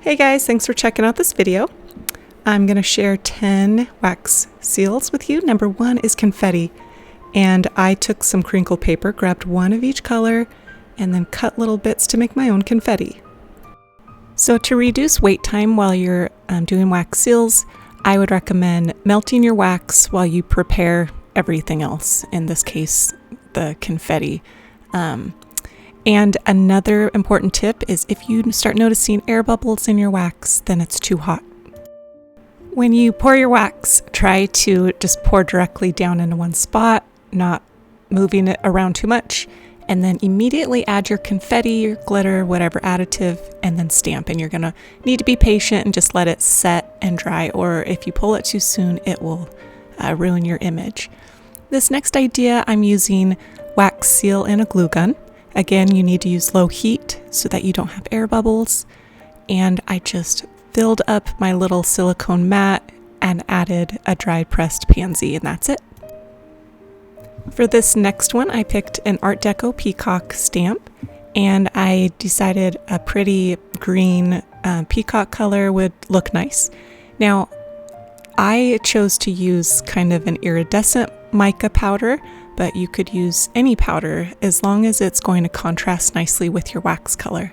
Hey guys, thanks for checking out this video. I'm going to share 10 wax seals with you. Number 1 is confetti, and I took some crinkle paper, grabbed one of each color, and then cut little bits to make my own confetti. So to reduce wait time while you're doing wax seals, I would recommend melting your wax while you prepare everything else, in this case the confetti. And another important tip is if you start noticing air bubbles in your wax, then it's too hot. When you pour your wax, try to just pour directly down into one spot, not moving it around too much, and then immediately add your confetti, your glitter, whatever additive, and then stamp. And you're gonna need to be patient and just let it set and dry, or if you pull it too soon, it will ruin your image. This next idea, I'm using wax seal in a glue gun. Again, you need to use low heat so that you don't have air bubbles. And I just filled up my little silicone mat and added a dried pressed pansy, and that's it. For this next one, I picked an Art Deco peacock stamp, and I decided a pretty green peacock color would look nice. Now, I chose to use kind of an iridescent mica powder, but you could use any powder as long as it's going to contrast nicely with your wax color.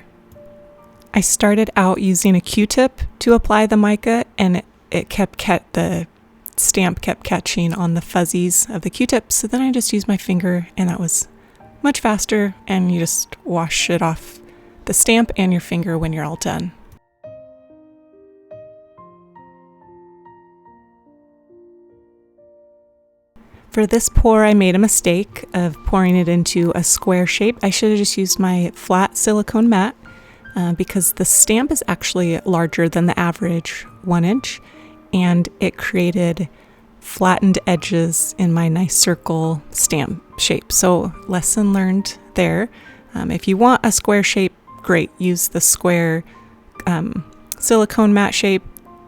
I started out using a Q-tip to apply the mica, and the stamp kept catching on the fuzzies of the Q-tip, so then I just used my finger, and that was much faster, and you just wash it off the stamp and your finger when you're all done. For this pour, I made a mistake of pouring it into a square shape. I should have just used my flat silicone mat because the stamp is actually larger than the average 1 inch, and it created flattened edges in my nice circle stamp shape. So lesson learned there. If you want a square shape, great, use the square silicone mat shape.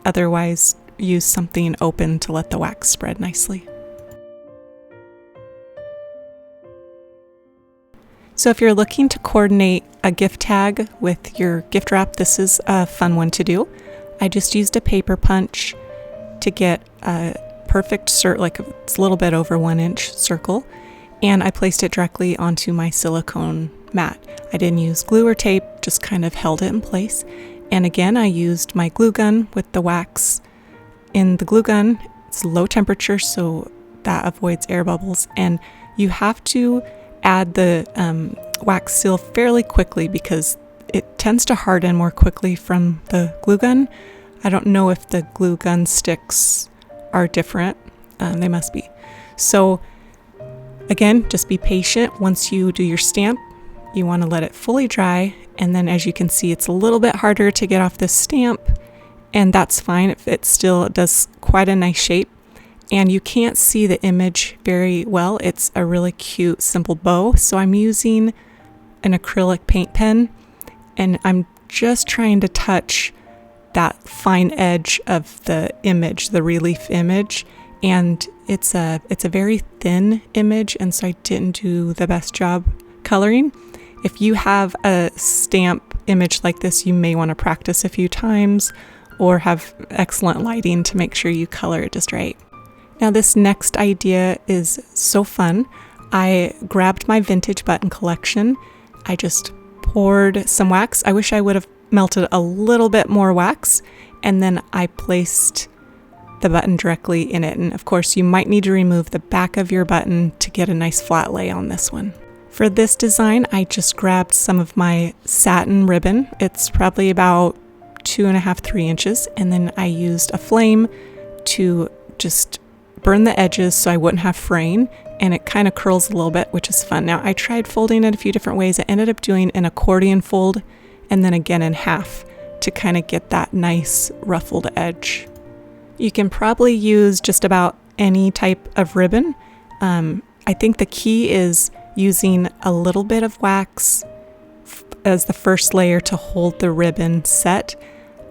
Otherwise, use something open to let the wax spread nicely. So if you're looking to coordinate a gift tag with your gift wrap, this is a fun one to do. I just used a paper punch to get a perfect it's a little bit over 1 inch circle, and I placed it directly onto my silicone mat. I didn't use glue or tape, just kind of held it in place. And again, I used my glue gun with the wax in the glue gun. It's low temperature, so that avoids air bubbles, and you have to add the wax seal fairly quickly because it tends to harden more quickly from the glue gun. I don't know if the glue gun sticks are different. They must be. So again, just be patient. Once you do your stamp, you want to let it fully dry, and then as you can see, it's a little bit harder to get off this stamp, and that's fine. It still does quite a nice shape. And you can't see the image very well. It's a really cute, simple bow. So I'm using an acrylic paint pen, and I'm just trying to touch that fine edge of the image, the relief image. And it's a very thin image, and so I didn't do the best job coloring. If you have a stamp image like this, you may want to practice a few times or have excellent lighting to make sure you color it just right. Now this next idea is so fun. I grabbed my vintage button collection. I just poured some wax. I wish I would have melted a little bit more wax, and then I placed the button directly in it. And of course, you might need to remove the back of your button to get a nice flat lay on this one. For this design, I just grabbed some of my satin ribbon. It's probably about 2.5, 3 inches. And then I used a flame to just burn the edges so I wouldn't have fraying, and it kind of curls a little bit, which is fun. Now I tried folding it a few different ways. I ended up doing an accordion fold and then again in half to kind of get that nice ruffled edge. You can probably use just about any type of ribbon. I think the key is using a little bit of wax as the first layer to hold the ribbon set.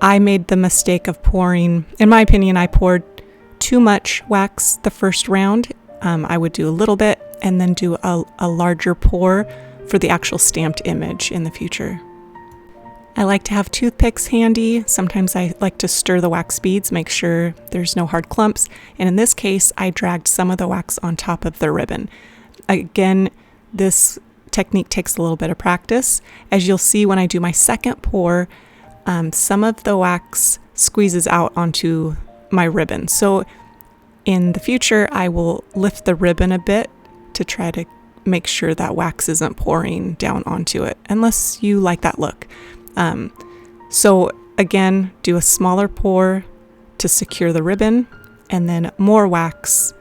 I made the mistake of pouring, in my opinion, I poured too much wax the first round. I would do a little bit and then do a larger pour for the actual stamped image in the future. I like to have toothpicks handy. Sometimes I like to stir the wax beads, make sure there's no hard clumps. And in this case, I dragged some of the wax on top of the ribbon. Again, this technique takes a little bit of practice. As you'll see when I do my second pour, some of the wax squeezes out onto my ribbon. So in the future, I will lift the ribbon a bit to try to make sure that wax isn't pouring down onto it, unless you like that look. So again, do a smaller pour to secure the ribbon, and then more wax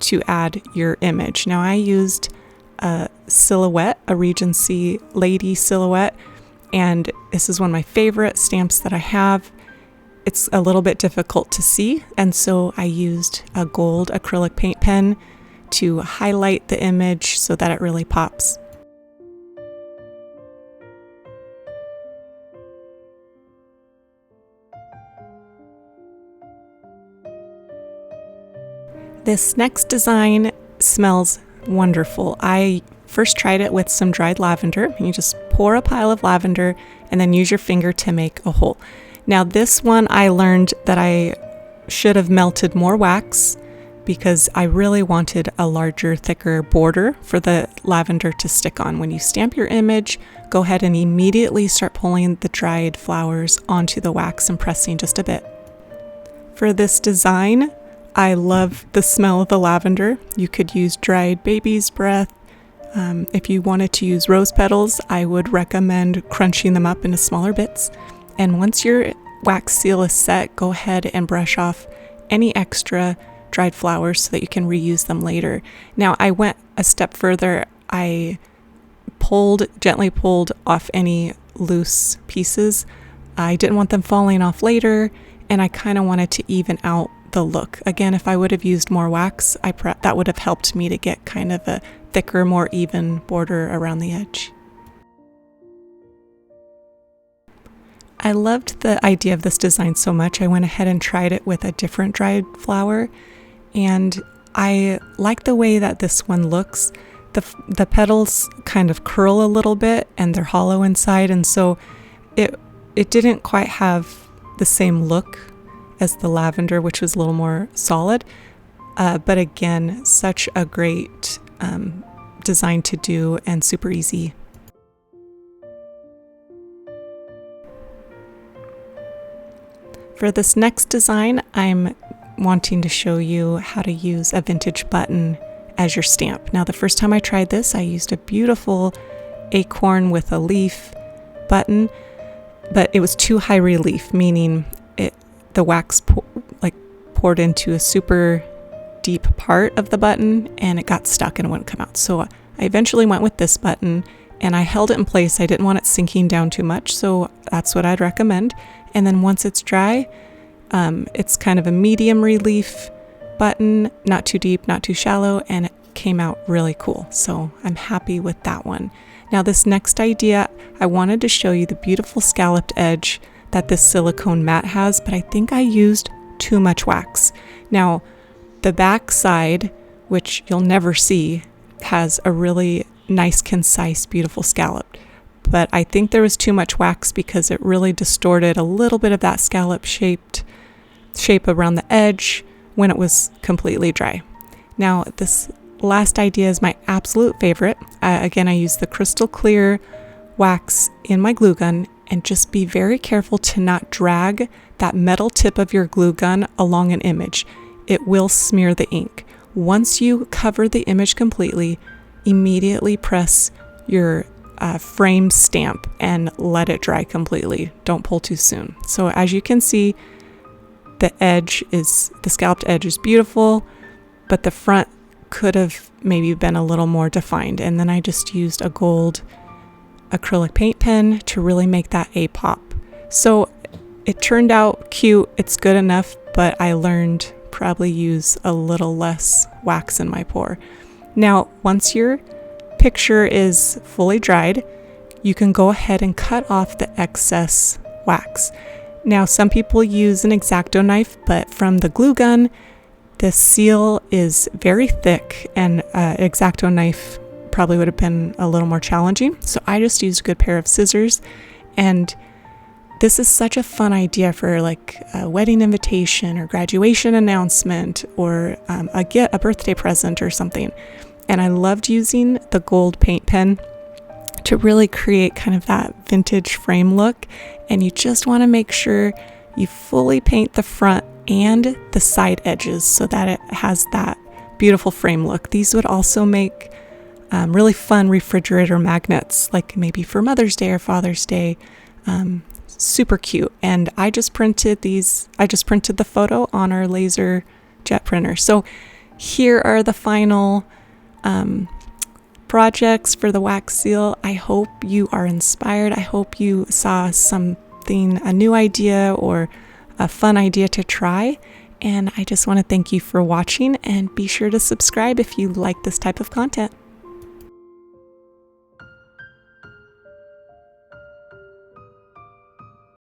to add your image. Now I used a silhouette, a Regency Lady silhouette, and this is one of my favorite stamps that I have. It's a little bit difficult to see, and so I used a gold acrylic paint pen to highlight the image so that it really pops. This next design smells wonderful. I first tried it with some dried lavender. You just pour a pile of lavender and then use your finger to make a hole. Now this one I learned that I should have melted more wax because I really wanted a larger, thicker border for the lavender to stick on. When you stamp your image, go ahead and immediately start pulling the dried flowers onto the wax and pressing just a bit. For this design, I love the smell of the lavender. You could use dried baby's breath. If you wanted to use rose petals, I would recommend crunching them up into smaller bits. And once your wax seal is set, go ahead and brush off any extra dried flowers so that you can reuse them later. Now, I went a step further. I gently pulled off any loose pieces. I didn't want them falling off later, and I kind of wanted to even out the look. Again, if I would have used more wax, that would have helped me to get kind of a thicker, more even border around the edge. I loved the idea of this design so much, I went ahead and tried it with a different dried flower, and I like the way that this one looks. The petals kind of curl a little bit and they're hollow inside, and so it didn't quite have the same look as the lavender, which was a little more solid. But again, such a great design to do and super easy. For this next design, I'm wanting to show you how to use a vintage button as your stamp. Now, the first time I tried this, I used a beautiful acorn with a leaf button, but it was too high relief, meaning the wax poured into a super deep part of the button and it got stuck and it wouldn't come out. So I eventually went with this button and I held it in place. I didn't want it sinking down too much, so that's what I'd recommend. And then once it's dry, it's kind of a medium relief button, not too deep, not too shallow, and it came out really cool. So I'm happy with that one. Now this next idea, I wanted to show you the beautiful scalloped edge that this silicone mat has, but I think I used too much wax. Now, the back side, which you'll never see, has a really nice, concise, beautiful scallop. But I think there was too much wax because it really distorted a little bit of that scallop shape around the edge when it was completely dry. Now, this last idea is my absolute favorite. Again, I use the crystal clear wax in my glue gun, and just be very careful to not drag that metal tip of your glue gun along an image. It will smear the ink. Once you cover the image completely, immediately press your frame stamp and let it dry completely. Don't pull too soon. So as you can see, the scalloped edge is beautiful, but the front could have maybe been a little more defined. And then I just used a gold acrylic paint pen to really make that a pop. So it turned out cute. It's good enough, but I learned probably use a little less wax in my pour. Now, once your picture is fully dried, you can go ahead and cut off the excess wax. Now, some people use an X-Acto knife, but from the glue gun, the seal is very thick, and X-Acto knife probably would have been a little more challenging. So I just used a good pair of scissors and this is such a fun idea for like a wedding invitation or graduation announcement or a birthday present or something. And I loved using the gold paint pen to really create kind of that vintage frame look. And you just want to make sure you fully paint the front and the side edges so that it has that beautiful frame look. These would also make really fun refrigerator magnets, like maybe for Mother's Day or Father's Day. Super cute. And I just printed the photo on our laser jet printer. So here are the final projects for the wax seal. I hope you are inspired. I hope you saw a new idea or a fun idea to try. And I just want to thank you for watching, and be sure to subscribe if you like this type of content.